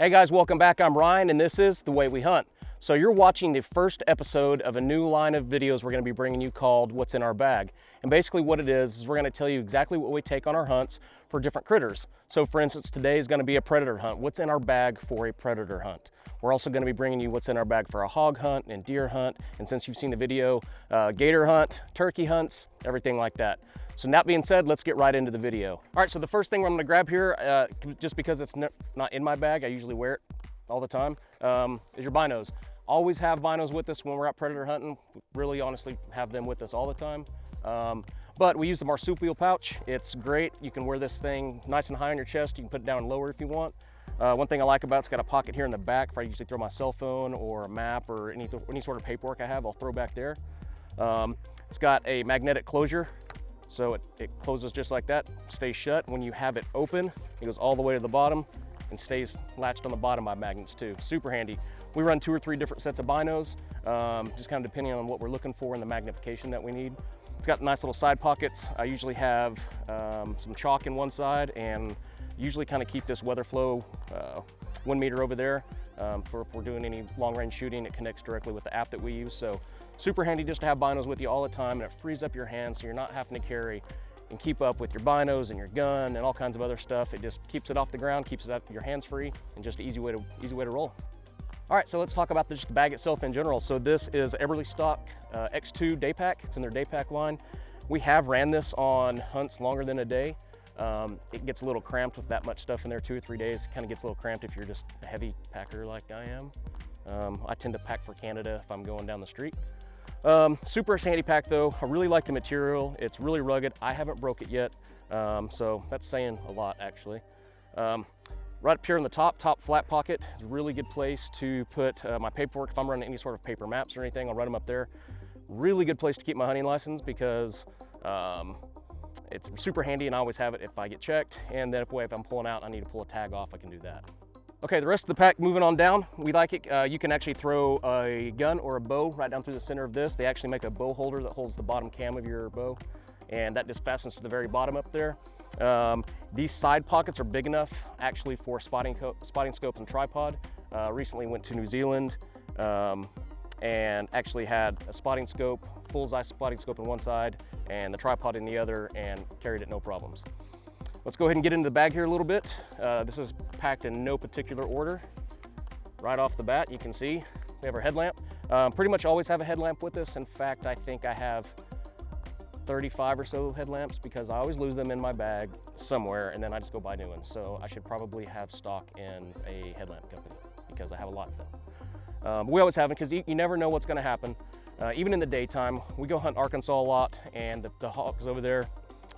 Hey guys, welcome back. I'm Ryan and this is The Way We Hunt. So you're watching the first episode of a new line of videos we're going to be bringing you called What's in Our Bag. And basically what it is we're going to tell you exactly what we take on our hunts for different critters. So for instance, today is going to be a predator hunt. What's in our bag for a predator hunt? We're also going to be bringing you what's in our bag for a hog hunt and deer hunt. And since you've seen the video, gator hunt, turkey hunts, everything like that. So that being said, let's get right into the video. All right, so the first thing I'm gonna grab here, just because it's not in my bag, I usually wear it all the time, is your binos. Always have binos with us when we're out predator hunting. We really honestly have them with us all the time. But we use the marsupial pouch. It's great. You can wear this thing nice and high on your chest. You can put it down lower if you want. One thing I like about it's got a pocket here in the back if I usually throw my cell phone or a map or any sort of paperwork I have, I'll throw back there. It's got a magnetic closure. So it closes just like that, stays shut. When you have it open, it goes all the way to the bottom and stays latched on the bottom by magnets too. Super handy. We run 2 or 3 different sets of binos, just kind of depending on what we're looking for and the magnification that we need. It's got nice little side pockets. I usually have some chalk in one side and usually kind of keep this weather flow 1 meter over there for if we're doing any long range shooting. It connects directly with the app that we use. So super handy just to have binos with you all the time, and it frees up your hands so you're not having to carry and keep up with your binos and your gun and all kinds of other stuff. It just keeps it off the ground, keeps it up your hands free, and just an easy way to roll. All right, so let's talk about just the bag itself in general. So this is Eberly stock X2 Daypack. It's in their Daypack line. We have ran this on hunts longer than a day. It gets a little cramped with that much stuff in there 2 or 3 days. It kind of gets a little cramped if you're just a heavy packer like I am. I tend to pack for Canada if I'm going down the street. Super handy pack though. I really like the material. It's really rugged. I haven't broke it yet, so that's saying a lot actually. Right up here in the top flat pocket is a really good place to put my paperwork. If I'm running any sort of paper maps or anything, I'll run them up there. Really good place to keep my hunting license because it's super handy, and I always have it if I get checked. And then if I'm pulling out, I need to pull a tag off, I can do that. Okay, the rest of the pack, moving on down, we like it. You can actually throw a gun or a bow right down through the center of this. They actually make a bow holder that holds the bottom cam of your bow, and that just fastens to the very bottom up there. These side pockets are big enough actually for spotting scope and tripod. Recently went to New Zealand and actually had a spotting scope, full-size spotting scope on one side and the tripod in the other, and carried it no problems. Let's go ahead and get into the bag here a little bit. This is packed in no particular order. Right off the bat, you can see we have our headlamp. Pretty much always have a headlamp with us. In fact, I think I have 35 or so headlamps because I always lose them in my bag somewhere and then I just go buy new ones. So I should probably have stock in a headlamp company because I have a lot of them. We always have them because you never know what's gonna happen. Even in the daytime, we go hunt Arkansas a lot, and the hogs over there,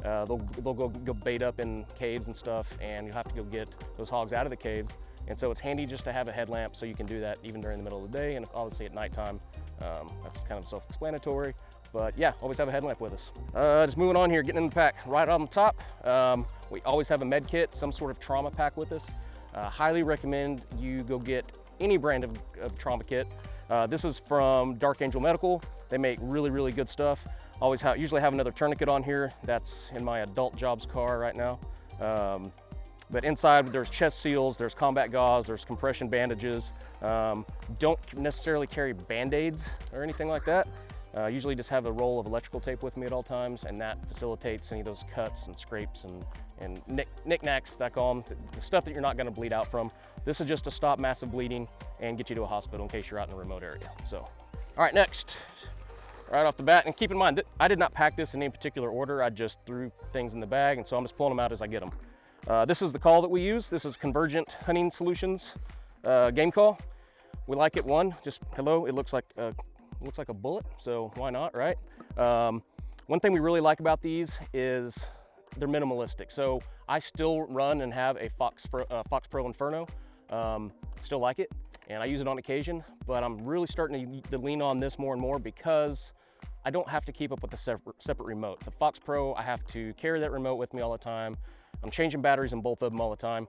they'll go bait up in caves and stuff, and you'll have to go get those hogs out of the caves. And so it's handy just to have a headlamp so you can do that even during the middle of the day, and obviously at nighttime. That's kind of self-explanatory, but yeah, always have a headlamp with us. Just moving on here, getting in the pack. Right on the top, we always have a med kit, some sort of trauma pack with us. Highly recommend you go get any brand of trauma kit. This is from Dark Angel Medical. They make really, really good stuff. Usually have another tourniquet on here. That's in my adult jobs car right now. But inside there's chest seals, there's combat gauze, there's compression bandages. Don't necessarily carry Band-Aids or anything like that. Usually just have a roll of electrical tape with me at all times, and that facilitates any of those cuts and scrapes and knickknacks that I call them, the stuff that you're not gonna bleed out from. This is just to stop massive bleeding and get you to a hospital in case you're out in a remote area. So, all right, next. Right off the bat, and keep in mind, I did not pack this in any particular order. I just threw things in the bag, and so I'm just pulling them out as I get them. This is the call that we use. This is Convergent Hunting Solutions game call. We like it. Just hello. It looks like a bullet, so why not, right? One thing we really like about these is they're minimalistic. So I still run and have a Fox Pro Inferno. Still like it, and I use it on occasion, but I'm really starting to lean on this more and more because I don't have to keep up with the separate remote. The Fox Pro, I have to carry that remote with me all the time. I'm changing batteries in both of them all the time.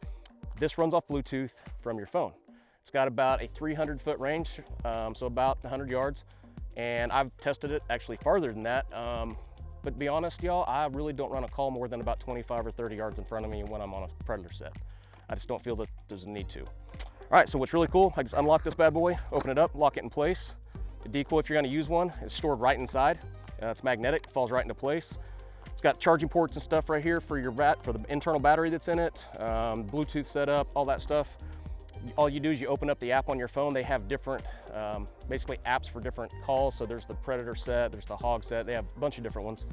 This runs off Bluetooth from your phone. It's got about a 300-foot range, so about 100 yards. And I've tested it actually farther than that. But to be honest, y'all, I really don't run a call more than about 25 or 30 yards in front of me when I'm on a predator set. I just don't feel that there's a need to. All All right, so what's really cool, I just unlock this bad boy, open it up, lock it in place. The decoy, if you're gonna use one, is stored right inside. It's magnetic, falls right into place. It's got charging ports and stuff right here for your for the internal battery that's in it, Bluetooth setup, all that stuff. All you do is you open up the app on your phone. They have different, basically apps for different calls. So there's the Predator set, there's the Hog set. They have a bunch of different ones.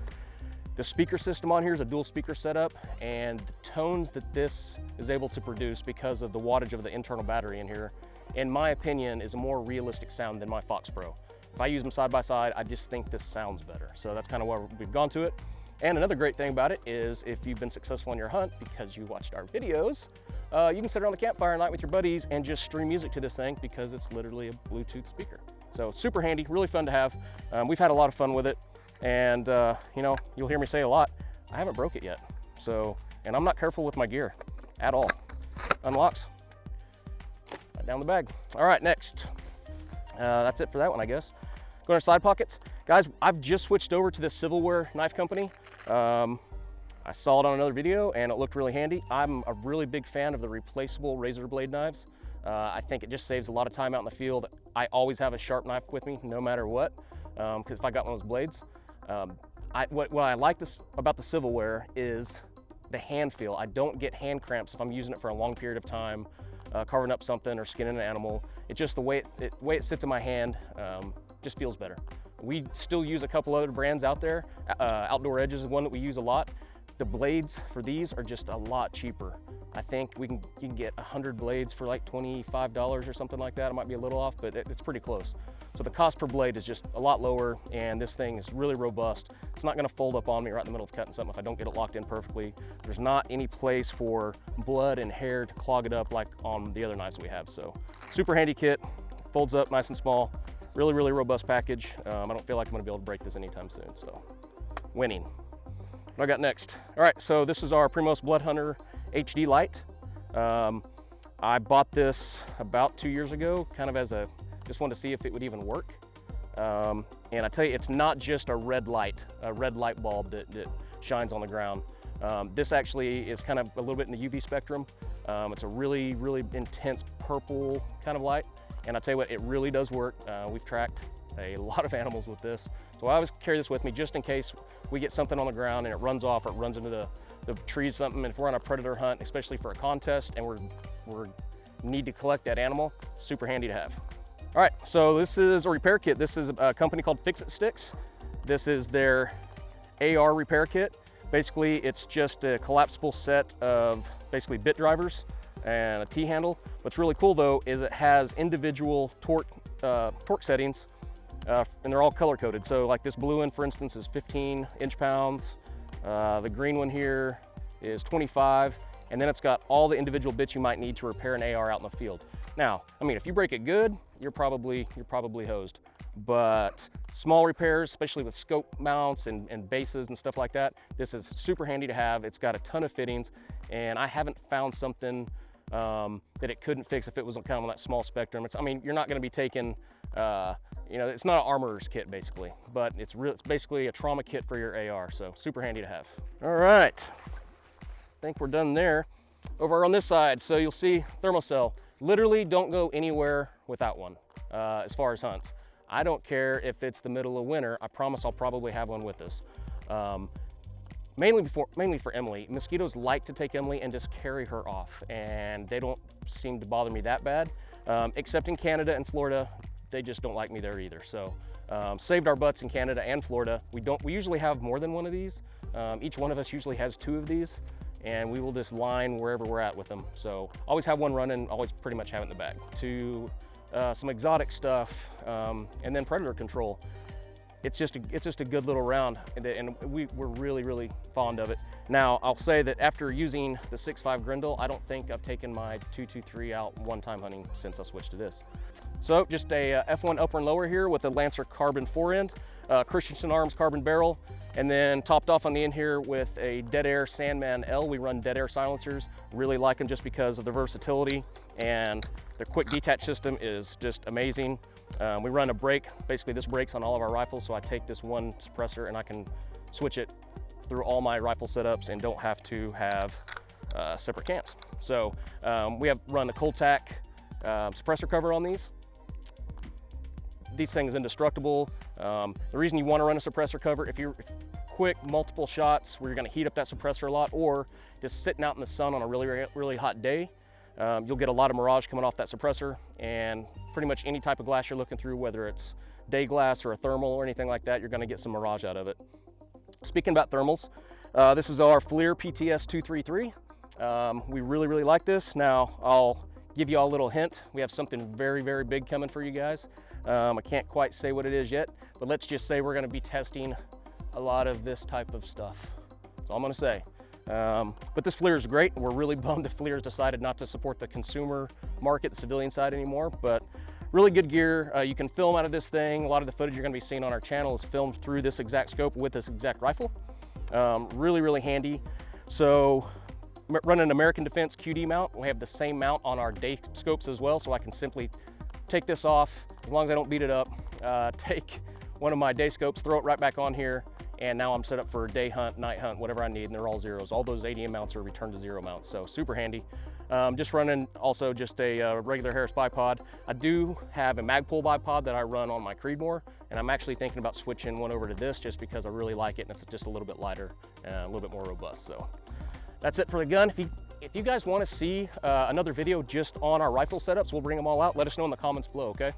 The speaker system on here is a dual speaker setup, and the tones that this is able to produce because of the wattage of the internal battery in here, in my opinion, is a more realistic sound than my Fox Pro. If I use them side by side, I just think this sounds better. So that's kind of why we've gone to it. And another great thing about it is if you've been successful on your hunt because you watched our videos, you can sit around the campfire night with your buddies and just stream music to this thing because it's literally a Bluetooth speaker. So super handy, really fun to have. We've had a lot of fun with it. And you know, you'll hear me say a lot, I haven't broke it yet. So, and I'm not careful with my gear at all. Unlocks, right down the bag. All right, next. That's it for that one, I guess. Going to side pockets. Guys, I've just switched over to this Silverware knife company. I saw it on another video and it looked really handy. I'm a really big fan of the replaceable razor blade knives. I think it just saves a lot of time out in the field. I always have a sharp knife with me, no matter what, because if I got one of those blades, what I like about the Silverware is the hand feel. I don't get hand cramps if I'm using it for a long period of time, carving up something or skinning an animal. It's just the way it sits in my hand, just feels better. We still use a couple other brands out there. Outdoor Edge is one that we use a lot. The blades for these are just a lot cheaper. I think you can get 100 blades for like $25 or something like that. It might be a little off, but it's pretty close. So the cost per blade is just a lot lower, and this thing is really robust. It's not gonna fold up on me right in the middle of cutting something if I don't get it locked in perfectly. There's not any place for blood and hair to clog it up like on the other knives we have. So super handy kit, folds up nice and small. Really, really robust package. I don't feel like I'm gonna be able to break this anytime soon, so winning. What I got next? All right, so this is our Primos Blood Hunter HD Light. I bought this about 2 years ago, kind of as just wanted to see if it would even work. And I tell you, it's not just a red light bulb that shines on the ground. This actually is kind of a little bit in the UV spectrum. It's a really, really intense purple kind of light. And I tell you what, it really does work. We've tracked a lot of animals with this. So I always carry this with me just in case we get something on the ground and it runs off or it runs into the trees, something. And if we're on a predator hunt, especially for a contest, and we need to collect that animal, super handy to have. All right, so this is a repair kit. This is a company called Fix It Sticks. This is their AR repair kit. Basically, it's just a collapsible set of basically bit drivers and a T-handle. What's really cool though is it has individual torque settings, and they're all color coded. So like this blue one, for instance, is 15 inch-pounds. The green one here is 25, and then it's got all the individual bits you might need to repair an AR out in the field. Now, I mean, if you break it good, you're probably hosed. But small repairs, especially with scope mounts and bases and stuff like that, this is super handy to have. It's got a ton of fittings, and I haven't found something that it couldn't fix if it was kind of on that small spectrum. I mean, you're not going to be taking, you know, it's not an armorer's kit basically, but it's basically a trauma kit for your AR. So super handy to have. All right, I think we're done there. Over on this side, so you'll see thermocell. Literally don't go anywhere without one as far as hunts. I don't care if it's the middle of winter. I promise I'll probably have one with us. Mainly for Emily. Mosquitoes like to take Emily and just carry her off, and they don't seem to bother me that bad. Except in Canada and Florida, they just don't like me there either. So saved our butts in Canada and Florida. We usually have more than one of these. Each one of us usually has 2 of these, and we will just line wherever we're at with them. So always have one running, always pretty much have it in the bag. To some exotic stuff, and then predator control. It's just a good little round, and we're really, really fond of it. Now, I'll say that after using the 6.5 Grendel, I don't think I've taken my 223 out one-time hunting since I switched to this. So just a F1 upper and lower here with a Lancer carbon forend, Christensen Arms carbon barrel, and then topped off on the end here with a Dead Air Sandman L. We run Dead Air silencers. Really like them just because of the versatility, and their quick detach system is just amazing. We run a brake. Basically this brakes on all of our rifles, so I take this one suppressor and I can switch it through all my rifle setups and don't have to have separate cans. So we have run a Coltac suppressor cover on these. These things indestructible. The reason you want to run a suppressor cover, if you're quick multiple shots where you're going to heat up that suppressor a lot, or just sitting out in the sun on a really hot day, you'll get a lot of mirage coming off that suppressor, and pretty much any type of glass you're looking through, whether it's day glass or a thermal or anything like that, you're going to get some mirage out of it. Speaking about thermals, this is our FLIR PTS 233. We really like this. Now I'll give you all a little hint. We have something very big coming for you guys. I can't quite say what it is yet, but let's just say we're going to be testing a lot of this type of stuff. That's all I'm going to say. But this FLIR is great. We're really bummed that FLIR has decided not to support the consumer market, the civilian side anymore, but really good gear. You can film out of this thing. A lot of the footage you're going to be seeing on our channel is filmed through this exact scope with this exact rifle. Really handy. So running an American Defense QD mount, we have the same mount on our day scopes as well, so I can simply take this off, as long as I don't beat it up, take one of my day scopes, throw it right back on here, and now I'm set up for day hunt, night hunt, whatever I need, and they're all zeros. All those ADM mounts are return to zero mounts, so super handy. Just running also just a regular Harris bipod. I do have a Magpul bipod that I run on my Creedmoor, and I'm actually thinking about switching one over to this just because I really like it, and it's just a little bit lighter and a little bit more robust. So that's it for the gun. If you guys want to see another video just on our rifle setups, we'll bring them all out. Let us know in the comments below, okay?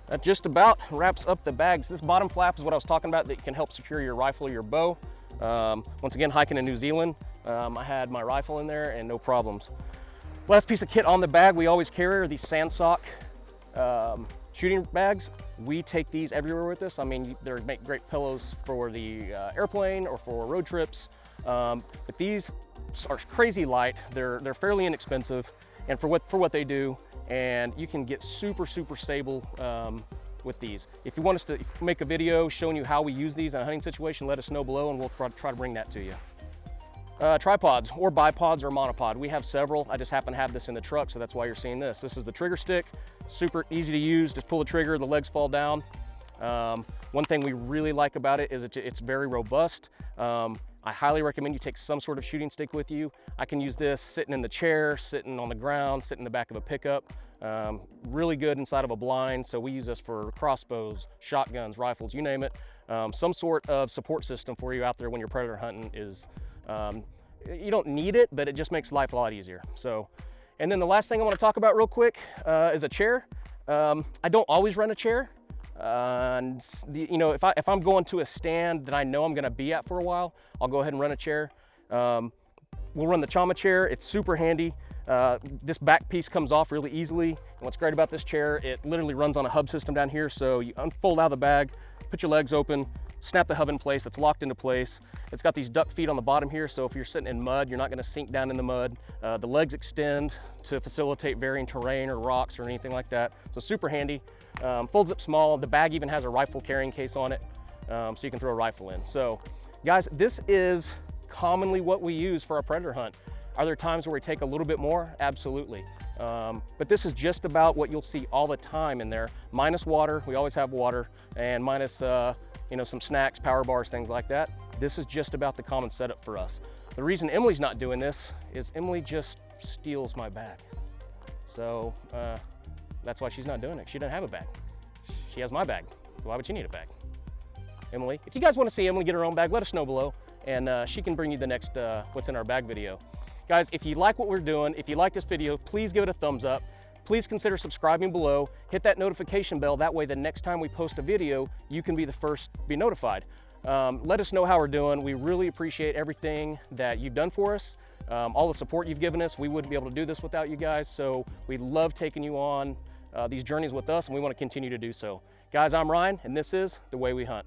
That just about wraps up the bags. This bottom flap is what I was talking about that can help secure your rifle or your bow. Once again, hiking in New Zealand, I had my rifle in there and no problems. Last piece of kit on the bag we always carry are these Sandsock shooting bags. We take these everywhere with us. I mean, they make great pillows for the airplane or for road trips. But these are crazy light. They're fairly inexpensive, and for what they do, and you can get super stable with these. If you want us to make a video showing you how we use these in a hunting situation, let us know below, and we'll try to bring that to you. Tripods or bipods or monopod. We have several. I just happen to have this in the truck, so that's why you're seeing this. This is the trigger stick. Super easy to use. Just pull the trigger, the legs fall down. One thing we really like about it is it's very robust. I highly recommend you take some sort of shooting stick with you. I can use this sitting in the chair, sitting on the ground, sitting in the back of a pickup. Really good inside of a blind. So we use this for crossbows, shotguns, rifles, you name it. Some sort of support system for you out there when you're predator hunting is, you don't need it, but it just makes life a lot easier. So, and then the last thing I want to talk about real quick is a chair. I don't always run a chair. And you know, if I'm going to a stand that I know I'm going to be at for a while, I'll go ahead and run a chair. We'll run the Chama chair. It's super handy. This back piece comes off really easily. And what's great about this chair, it literally runs on a hub system down here. So you unfold out of the bag, put your legs open, snap the hub in place. It's locked into place. It's got these duck feet on the bottom here, so if you're sitting in mud, you're not going to sink down in the mud. The legs extend to facilitate varying terrain or rocks or anything like that. So super handy. Folds up small. The bag even has a rifle carrying case on it, so you can throw a rifle in. So guys, this is commonly what we use for our predator hunt. Are there times where we take a little bit more? Absolutely. But this is just about what you'll see all the time in there, minus water. We always have water, and minus you know, some snacks, power bars, things like that. This is just about the common setup for us. The reason Emily's not doing this is Emily just steals my bag. So that's why she's not doing it. She doesn't have a bag. She has my bag. So why would she need a bag? Emily, if you guys want to see Emily get her own bag, let us know below, and she can bring you the next what's in our bag video. Guys, if you like what we're doing, if you like this video, please give it a thumbs up. Please consider subscribing below. Hit that notification bell. That way the next time we post a video, you can be the first to be notified. Let us know how we're doing. We really appreciate everything that you've done for us. All the support you've given us. We wouldn't be able to do this without you guys. So we love taking you on these journeys with us, and we want to continue to do so. Guys, I'm Ryan, and this is The Way We Hunt.